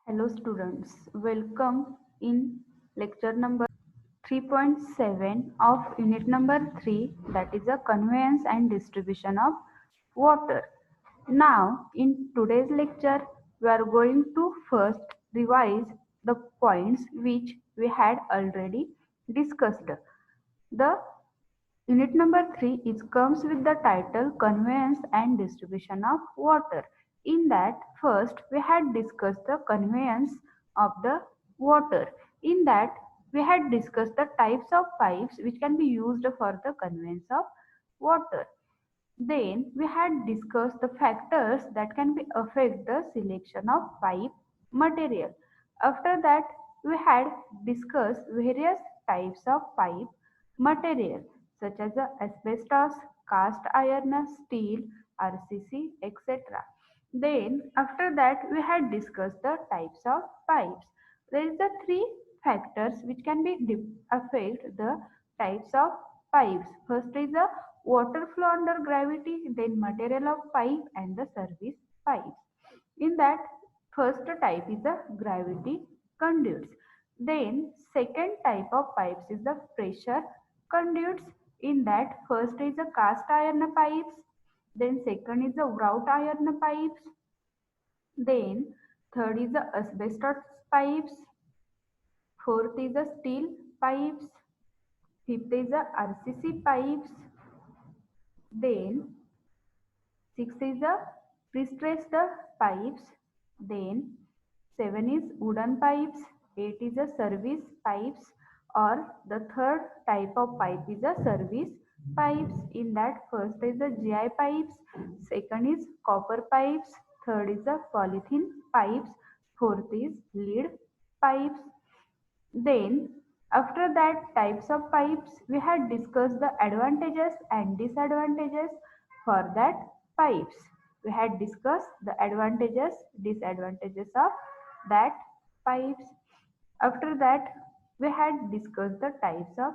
Hello students, welcome in lecture number 3.7 of unit number 3, that is a conveyance and distribution of water. Now in today's lecture we are going to first revise the points which we had already discussed. The unit number 3 is comes with the title Conveyance and Distribution of Water. In that, first we had discussed the conveyance of the water. In that, we had discussed the types of pipes which can be used for the conveyance of water. Then we had discussed the factors that can be affect the selection of pipe material. After that, we had discussed various types of pipe material such as the asbestos, cast iron, steel, RCC, etc. Then after that, we had discussed the types of pipes. There is the three factors which can be affect the types of pipes. First is the water flow under gravity, then material of pipe and the service pipes. In that, first type is the gravity conduits. Then second type of pipes is the pressure conduits. In that, first is the cast iron pipes, then second is the wrought iron pipes, then third is the asbestos pipes, fourth is the steel pipes, fifth is the RCC pipes, then sixth is the pre-stressed pipes, then seven is wooden pipes, eight is the service pipes, or the third type of pipe is the service pipes. In that, first is the GI pipes, second is copper pipes, third is the polythene pipes, fourth is lead pipes. Then after that types of pipes, we had discussed the advantages and disadvantages for that pipes. We had discussed the advantages, disadvantages of that pipes. After that, we had discussed the types of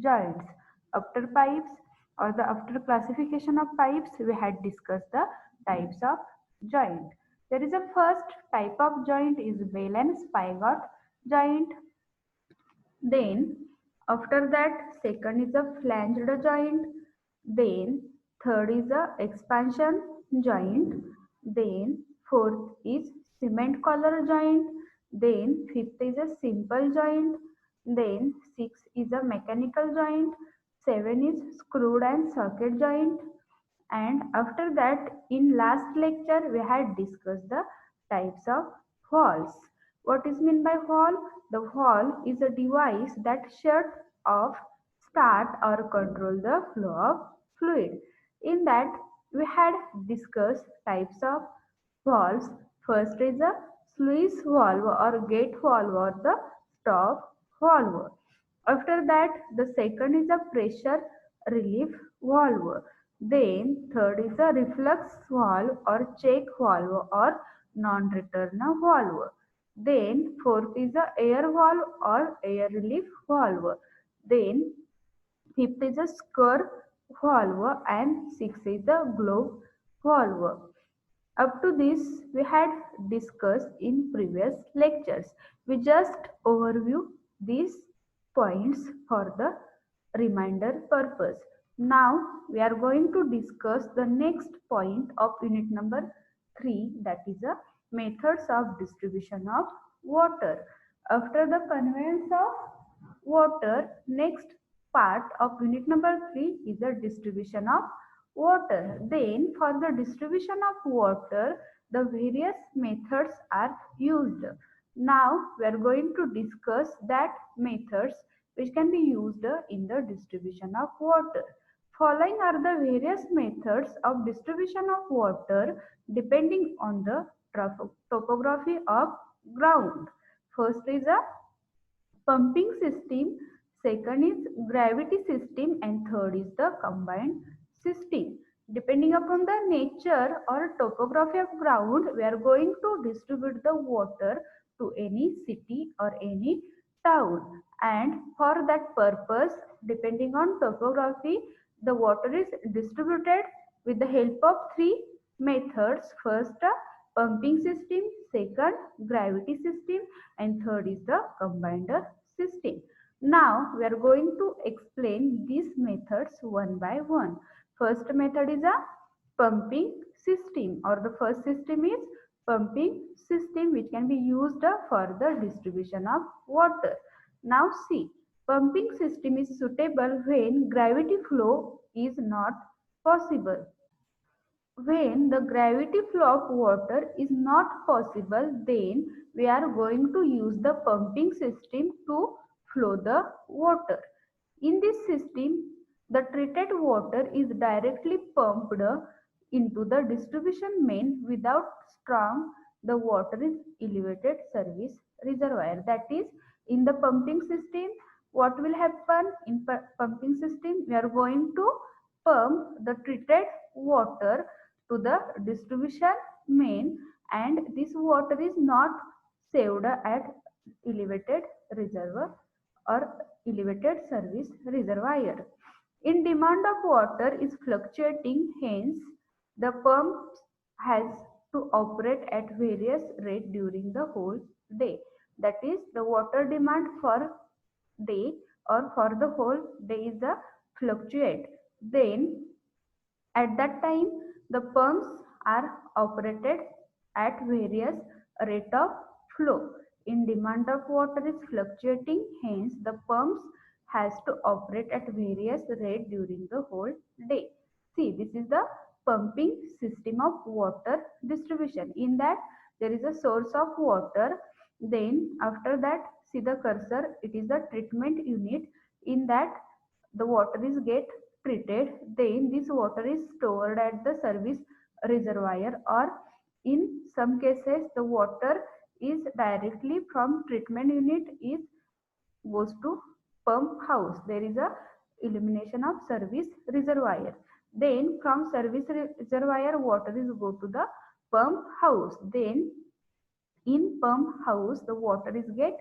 joints. After pipes or the after classification of pipes, we had discussed the types of joint. There is a first type of joint is bell and spigot joint. Then after that second is a flanged joint. Then third is a expansion joint. Then fourth is cement collar joint. Then fifth is a simple joint. Then sixth is a mechanical joint. Seven is screwed and socket joint. And after that, in last lecture, we had discussed the types of valves. What is meant by valve? The valve is a device that shut off, start or control the flow of fluid. In that, we had discussed types of valves. First is a sluice valve or gate valve or the stop valve. After that, the second is a pressure relief valve. Then third is a reflux valve or check valve or non-return valve. Then fourth is a air valve or air relief valve. Then fifth is a screw valve and sixth is the globe valve. Up to this, we had discussed in previous lectures. We just overview these points for the reminder purpose. Now, we are going to discuss the next point of unit number 3, that is the methods of distribution of water. After the conveyance of water, next part of unit number 3 is the distribution of water. Then for the distribution of water, the various methods are used. Now we are going to discuss that methods which can be used in the distribution of water. Following are the various methods of distribution of water depending on the topography of ground. First is a pumping system, second is gravity system, and third is the combined system. Depending upon the nature or topography of ground, we are going to distribute the water to any city or any town. And for that purpose, depending on topography, the water is distributed with the help of three methods. First, pumping system, second gravity system, and third is the combiner system. Now we are going to explain these methods one by one. First method is a pumping system, or the first system is pumping system, which can be used for the distribution of water. Now see, pumping system is suitable when gravity flow is not possible. When the gravity flow of water is not possible, then we are going to use the pumping system to flow the water. In this system, the treated water is directly pumped into the distribution main without strong. The water is elevated service reservoir. That is, in the pumping system, what will happen in pumping system? We are going to pump the treated water to the distribution main, and this water is not saved at elevated reservoir or elevated service reservoir. In demand of water is fluctuating, hence the pump has to operate at various rate during the whole day. That is, the water demand for day or for the whole day is a fluctuate. Then at that time, the pumps are operated at various rate of flow. In demand of water is fluctuating, hence the pumps has to operate at various rate during the whole day. See, this is the pumping system of water distribution. In that, there is a source of water. Then after that, see the cursor, it is the treatment unit. In that, the water is get treated, then this water is stored at the service reservoir, or in some cases the water is directly from treatment unit is goes to pump house. There is a elimination of service reservoir. Then from service reservoir water is go to the pump house. Then in pump house the water is get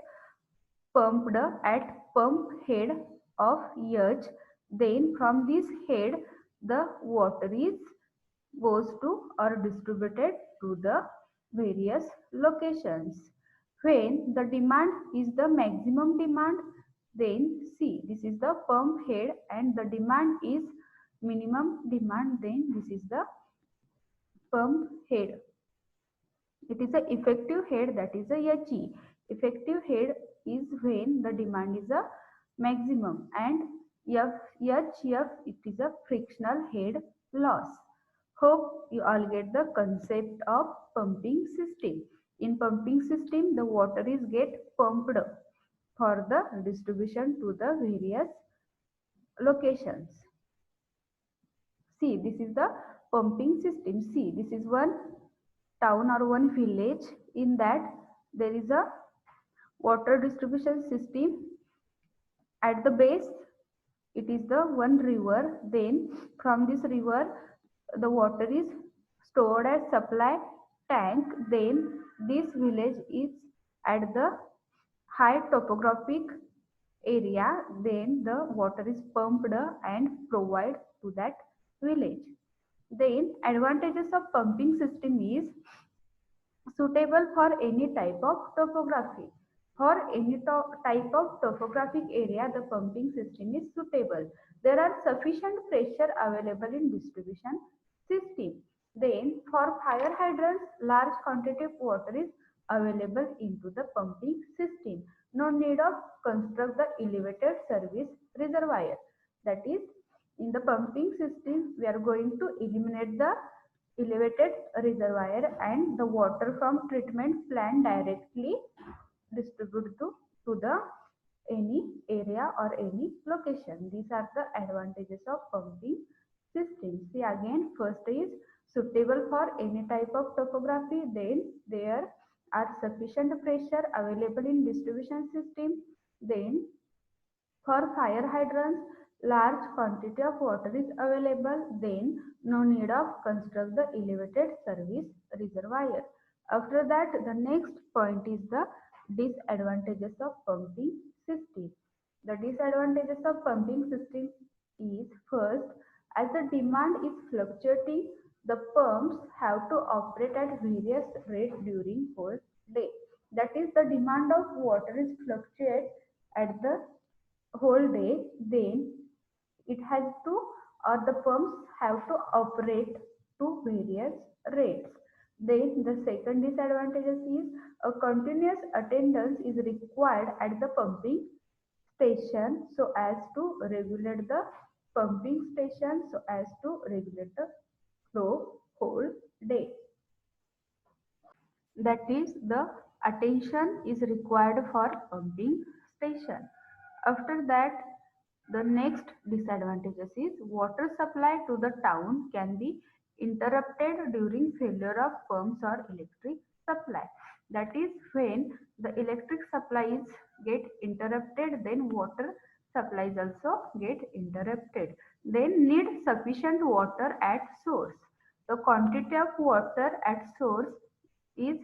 pumped at pump head of H. Then from this head the water is goes to or distributed to the various locations. When the demand is the maximum demand, then see, this is the pump head and the demand is minimum demand, then this is the pump head. It is a effective head, that is a HE. Effective head is when the demand is a maximum, and HF, it is a frictional head loss. Hope you all get the concept of pumping system. In pumping system, the water is get pumped for the distribution to the various locations. See, this is the pumping system. See, this is one town or one village. In that there is a water distribution system. At the base it is the one river, then from this river the water is stored as supply tank. Then this village is at the high topographic area, then the water is pumped and provided to that village. Then advantages of pumping system is suitable for any type of topography. For any type of topographic area, the pumping system is suitable. There are sufficient pressure available in distribution system. Then for fire hydrants, large quantity of water is available into the pumping system. No need of construct the elevated service reservoir. That is, in the pumping system, we are going to eliminate the elevated reservoir and the water from treatment plant directly distribute to the any area or any location. These are the advantages of pumping system. See again, first is suitable for any type of topography, then there are sufficient pressure available in distribution system, then for fire hydrants, large quantity of water is available, then no need of construct the elevated service reservoir. After that, the next point is the disadvantages of pumping system. The disadvantages of pumping system is first, as the demand is fluctuating, The pumps have to operate at various rates during whole day. That is, the demand of water is fluctuate at the whole day. Then it has to, or the pumps have to operate to various rates. Then the second disadvantage is a continuous attendance is required at the pumping station so as to regulate the pumping station so as to regulate the flow whole day. That is, the attention is required for pumping station. After that, the next disadvantages is water supply to the town can be interrupted during failure of pumps or electric supply. That is, when the electric supplies get interrupted, then water supplies also get interrupted. Then need sufficient water at source. The quantity of water at source is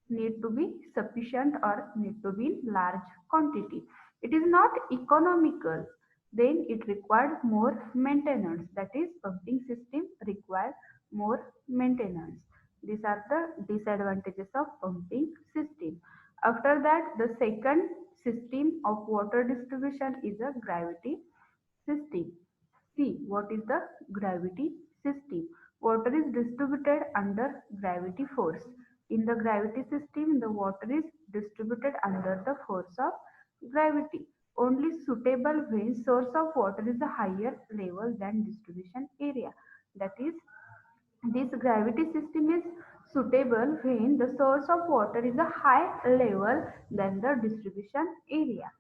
need to be sufficient or need to be in large quantity. It is not economical, then it required more maintenance. That is, pumping system require more maintenance. These are the disadvantages of pumping system. After that, the second system of water distribution is a gravity system. See, what is the gravity system? Water is distributed under gravity force. In the gravity system, the water is distributed under the force of gravity. Only suitable when source of water is a higher level than distribution area. That is, this gravity system is suitable when the source of water is a high level than the distribution area.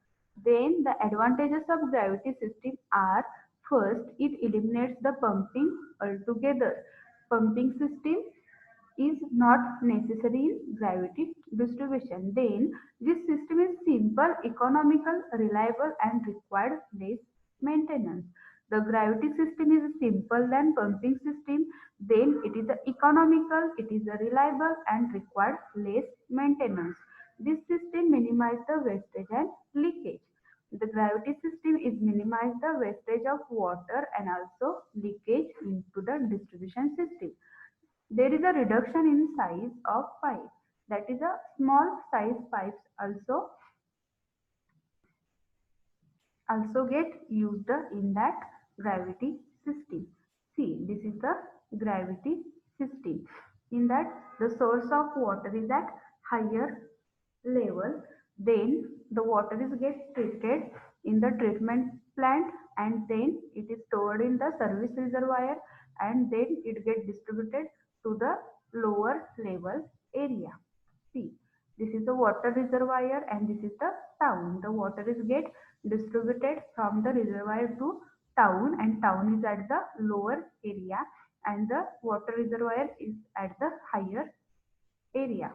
Then the advantages of gravity system are: first, it eliminates the pumping altogether. Pumping system is not necessary in gravity distribution. Then this system is simple, economical, reliable and required less maintenance. The gravity system is simple than pumping system, then it is a economical, it is a reliable and required less maintenance. This system minimizes the wastage and leakage. The gravity system is minimize the wastage of water and also leakage into the distribution system. There is a reduction in size of pipe. That is, a small size pipes also get used in that gravity system. See, this is the gravity system. In that, the source of water is at higher level, then the water is get treated in the treatment plant and then it is stored in the service reservoir and then it get distributed to the lower level area. See, this is the water reservoir and this is the town. The water is get distributed from the reservoir to town and town is at the lower area and the water reservoir is at the higher area.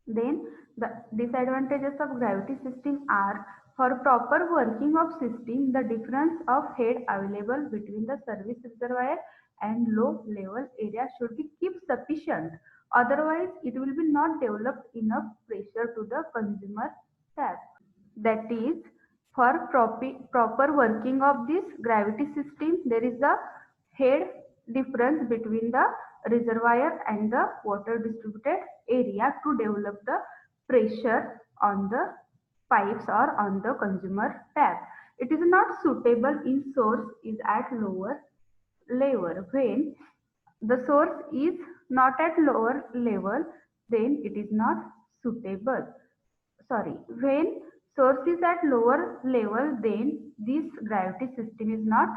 Then the disadvantages of gravity system are: for proper working of system, the difference of head available between the service reservoir and low level area should be kept sufficient. Otherwise, it will be not developed enough pressure to the consumer tap. That is, for proper working of this gravity system, there is a head difference between the reservoir and the water distributed area to develop the pressure on the pipes or on the consumer tap. It is not suitable in source is at lower level. When the source is not at lower level, then it is not suitable. Sorry, when source is at lower level, then this gravity system is not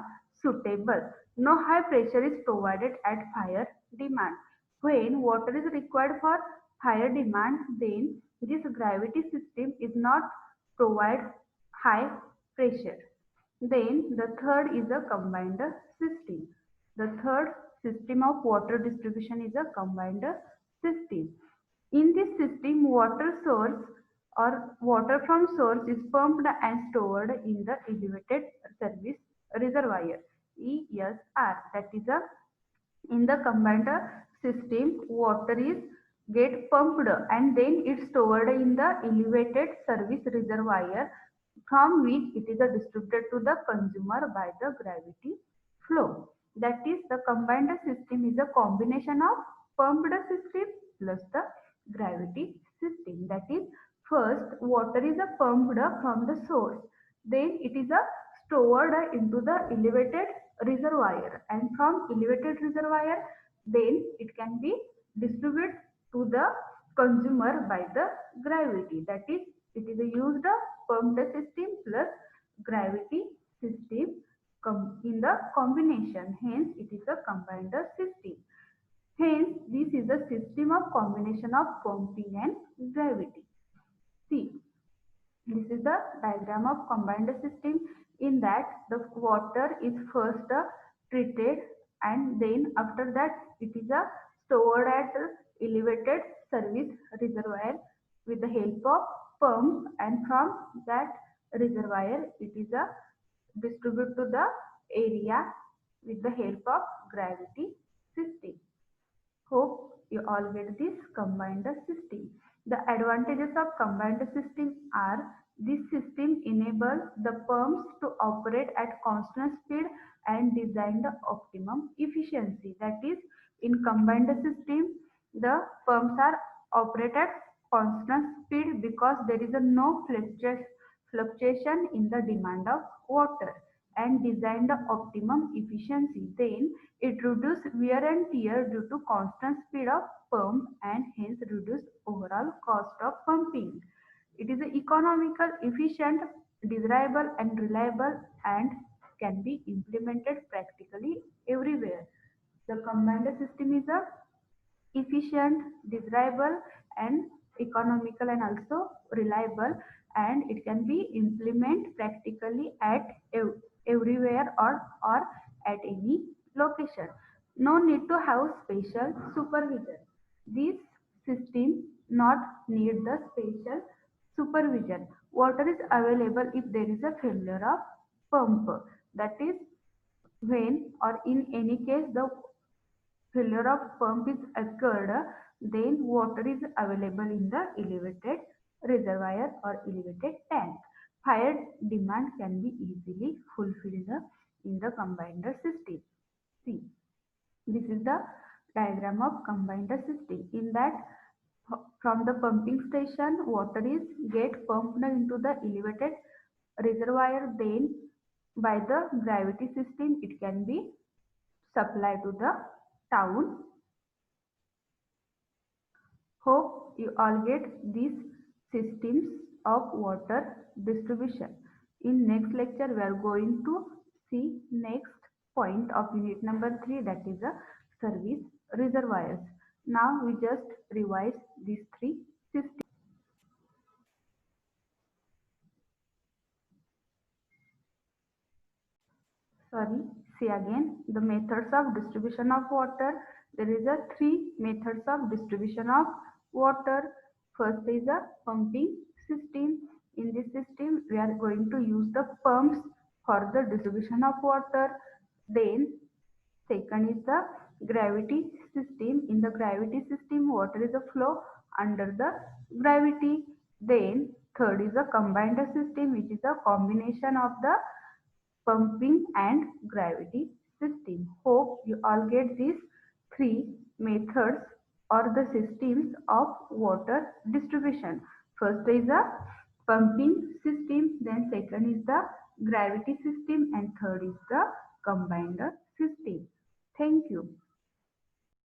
suitable. No high pressure is provided at higher demand. When water is required for higher demand, then this gravity system is not provide high pressure. Then the third is a combined system. The third system of water distribution is a combined system. In this system, water source or water from source is pumped and stored in the elevated service reservoir ESR. That is, in the combined system, water is get pumped and then it's stored in the elevated service reservoir from which it is distributed to the consumer by the gravity flow. That is, the combined system is a combination of pumped system plus the gravity system. That is, first water is a pumped from the source, then it is a stored into the elevated reservoir, and from elevated reservoir then it can be distributed to the consumer by the gravity. That is, it is a used pumped system plus gravity system in the combination. Hence, it is a combined system. Hence, this is a system of combination of pumping and gravity. See, this is the diagram of combined system. In that, the water is first treated, and then after that it is stored at elevated service reservoir with the help of pump, and from that reservoir it is distributed to the area with the help of gravity system. Hope you all get this combined system. The advantages of combined system are: this system enables the pumps to operate at constant speed and design the optimum efficiency. That is, in combined system, the pumps are operated at constant speed because there is a no fluctuation in the demand of water, and design the optimum efficiency. Then it reduces wear and tear due to constant speed of pump, and hence reduce overall cost of pumping. It is economical, efficient, desirable and reliable, and can be implemented practically everywhere. The combined system is a efficient, desirable and economical and also reliable, and it can be implemented practically at everywhere or at any location. No need to have special supervision. This system not need the special supervision. Water is available if there is a failure of pump. That is, when or in any case the failure of pump is occurred, then water is available in the elevated reservoir or elevated tank. Higher demand can be easily fulfilled in the combined system. See, this is the diagram of combined system. In that, from the pumping station, water is get pumped into the elevated reservoir. Then, by the gravity system, it can be supplied to the town. Hope you all get these systems of water distribution. In next lecture, we are going to see next point of unit number 3, that is a service reservoirs. Now we just revise these three systems. Sorry, see again the methods of distribution of water. There is a three methods of distribution of water. First is a pumping system. In this system, we are going to use the pumps for the distribution of water. Then second is the gravity system. In the gravity system, water is a flow under the gravity. Then third is a combined system, which is a combination of the pumping and gravity system. Hope you all get these three methods or the systems of water distribution. First is the pumping system, then second is the gravity system, and third is the combined system. Thank you.